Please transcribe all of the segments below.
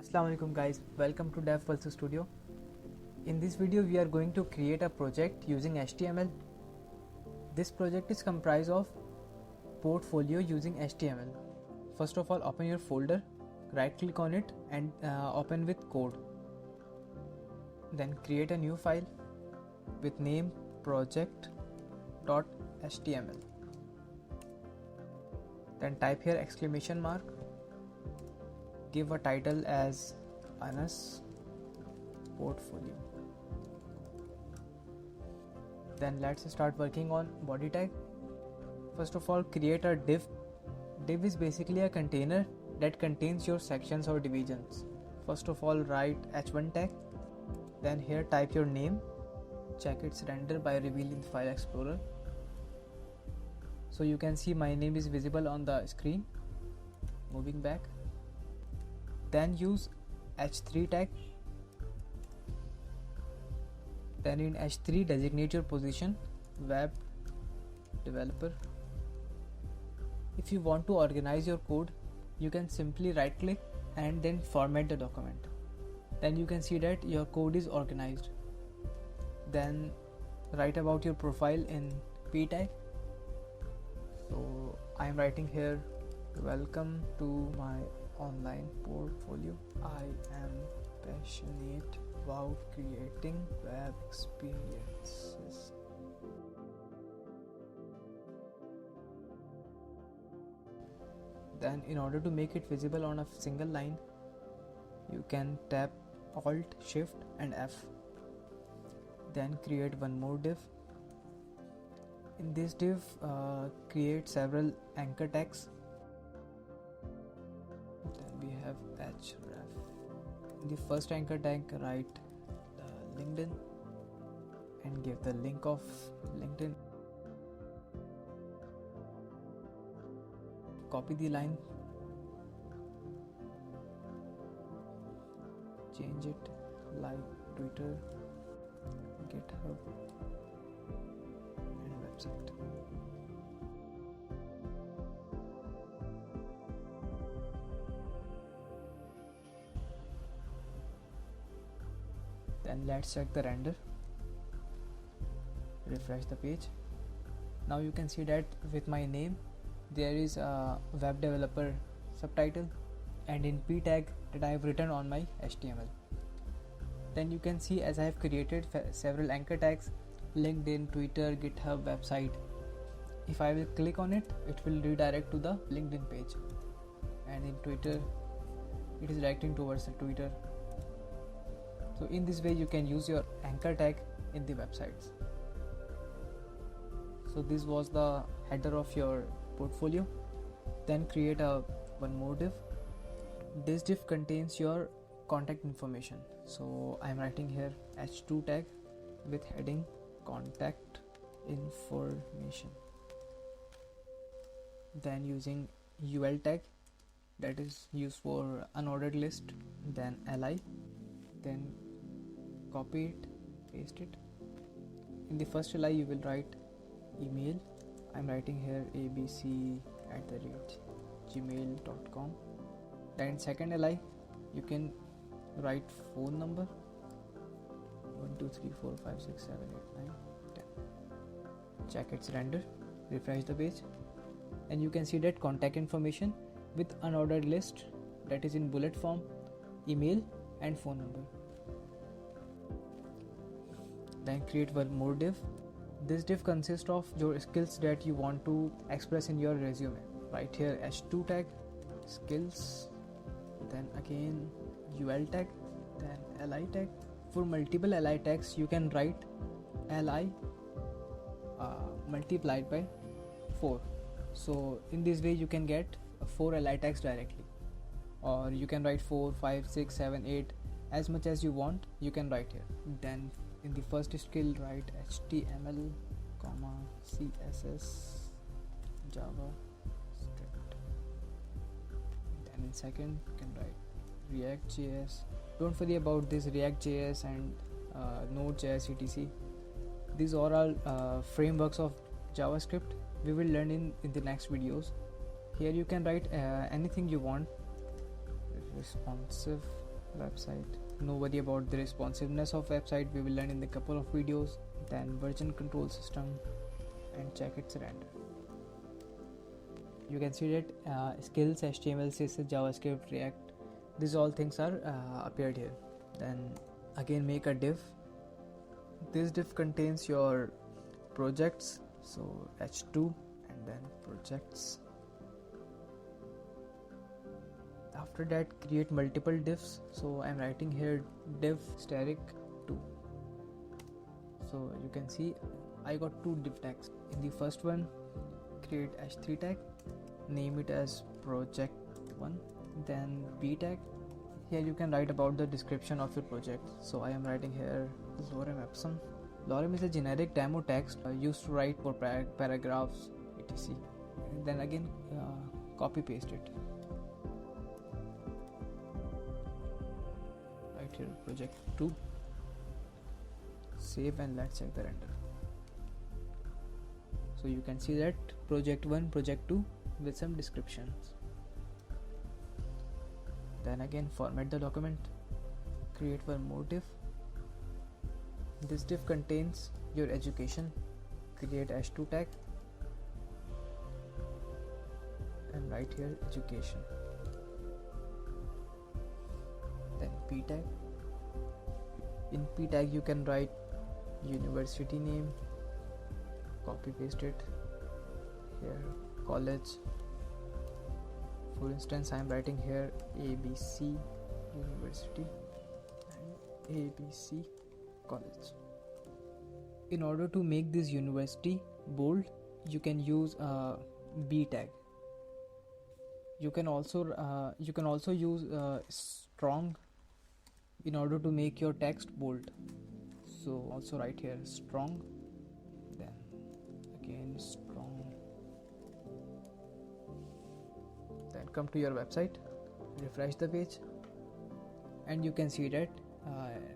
Assalamu alaikum guys, welcome to Dev Pulse Studio. In this video we are going to create a project using HTML. This project is comprised of portfolio using HTML. First of all, open your folder, right click on it and open with code. Then create a new file with name project.html. Then type here exclamation mark. Give a title as Anas portfolio. Then let's start working on body tag. First of all, create a div. Div is basically a container that contains your sections or divisions. First of all, write h1 tag. Then here type your name. Check its render by revealing the file explorer. So you can see my name is visible on the screen. Moving back. Then use h3 tag. Then in h3 designate your position, web developer. If you want to organize your code, you can simply right click and then format the document. Then you can see that your code is organized. Then write about your profile in p tag. So I am writing here, welcome to my online portfolio. I am passionate about creating web experiences. Then in order to make it visible on a single line, you can tap Alt, Shift and F. Then create one more div. In this div, create several anchor tags. Then we have href. In the first anchor tag, write LinkedIn and give the link of LinkedIn. Copy the line, change it like Twitter, GitHub and website. Then let's check the render. Refresh the page. Now you can see that with my name there is a web developer subtitle and in p tag that I have written on my HTML. Then you can see as I have created several anchor tags, LinkedIn, Twitter, GitHub, website. If I will click on it, it will redirect to the LinkedIn page, and in Twitter it is directing towards the Twitter. So in this way you can use your anchor tag in the websites. So this was the header of your portfolio. Then create one more div. This div contains your contact information. So I am writing here h2 tag with heading contact information. Then using ul tag, that is used for unordered list. Then li. Then copy it, paste it. In the first li you will write email. I'm writing here abc@gmail.com. Then second li you can write phone number 1 2 3 4 5 6 7 8 9 10. Check its render, refresh the page, and you can see that contact information with unordered list, that is in bullet form, email and phone number. Then create one more div. This div consists of your skills that you want to express in your resume. Right here h2 tag, skills, then again ul tag, then li tag. For multiple li tags you can write li multiplied by 4. So in this way you can get 4 li tags directly, or you can write 4 5 6 7 8, as much as you want you can write here. Then in the first skill write html, css, javascript. Then in second you can write react.js. Don't worry about this react.js and node.js etc. These are all frameworks of JavaScript we will learn in the next videos. Here you can write anything you want. Responsive website. No worry about the responsiveness of website, we will learn in a couple of videos. Then version control system, and check its render. You can see that skills, HTML, CSS, JavaScript, React, these all things are appeared here. Then again make a div. This div contains your projects, so h2 and then projects. After that create multiple divs, so I'm writing here div static 2. So you can see I got 2 div tags. In the first one create h3 tag, name it as project1. Then b tag, here you can write about the description of your project. So I am writing here lorem ipsum. Lorem is a generic demo text used to write for paragraphs etc. And then again copy paste it. Right here project 2, save, and let's check the render. So you can see that project 1, project 2 with some descriptions. Then again format the document, create one more div. This div contains your education, create h2 tag and write here education. Then p tag. In p tag you can write university name, copy paste it here, college. For instance, I am writing here ABC University and ABC College. In order to make this university bold, you can use a B tag. You can also use strong in order to make your text bold. So also write here strong, then again strong. Then come to your website, refresh the page, and you can see that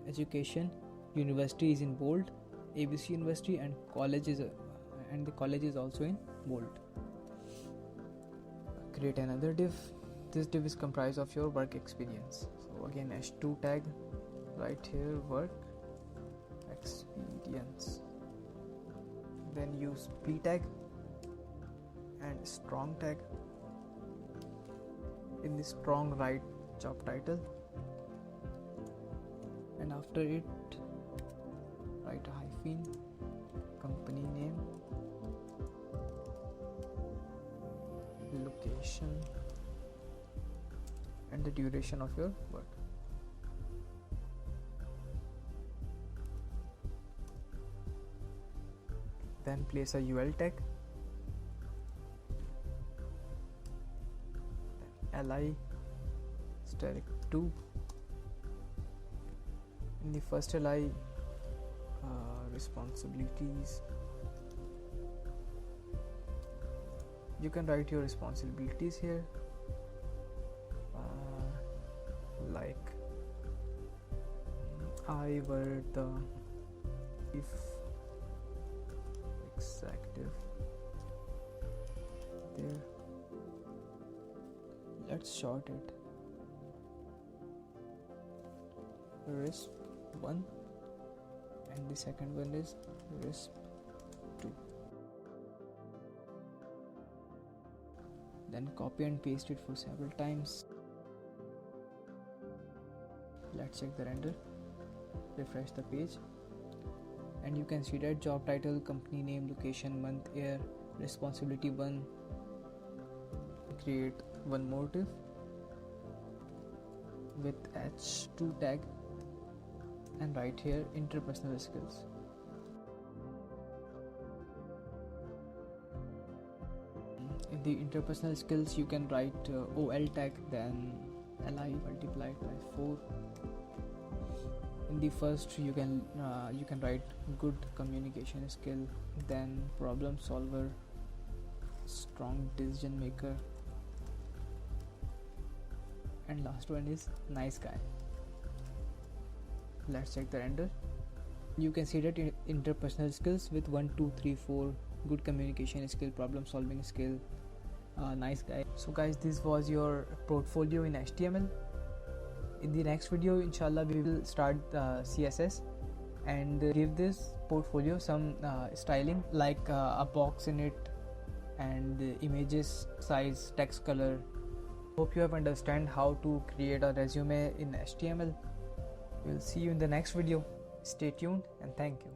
education university is in bold, ABC University, and college is and the college is also in bold. Create another div. This div is comprised of your work experience. So again h2 tag, right here work experience. Then use p tag and strong tag. In the strong write job title, and after it write a hyphen, company name, location, and the duration of your work. Then place a UL tag, li static 2. In the first li responsibilities, you can write your responsibilities here, like I were the chief executive there. Let's short it. RISP 1 and the second one is RISP 2. Then copy and paste it for several times. Let's check the render. Refresh the page, and you can see that job title, company name, location, month, year, responsibility 1. Create one more div with h2 tag and write here interpersonal skills. In the interpersonal skills you can write ol tag, then li multiplied by 4. In the first you can write good communication skill, then problem solver, strong decision maker, and last one is nice guy. Let's check the render. You can see that interpersonal skills with 1, 2, 3, 4, good communication skill, problem solving skill, nice guy. So guys, this was your portfolio in HTML. In the next video, inshallah, we will start CSS and give this portfolio some styling, like a box in it and images, size, text color. Hope you have understand how to create a resume in HTML. We'll see you in the next video. Stay tuned and thank you.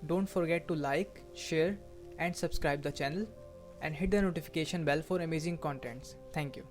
Don't forget to like, share and subscribe the channel and hit the notification bell for amazing contents. Thank you.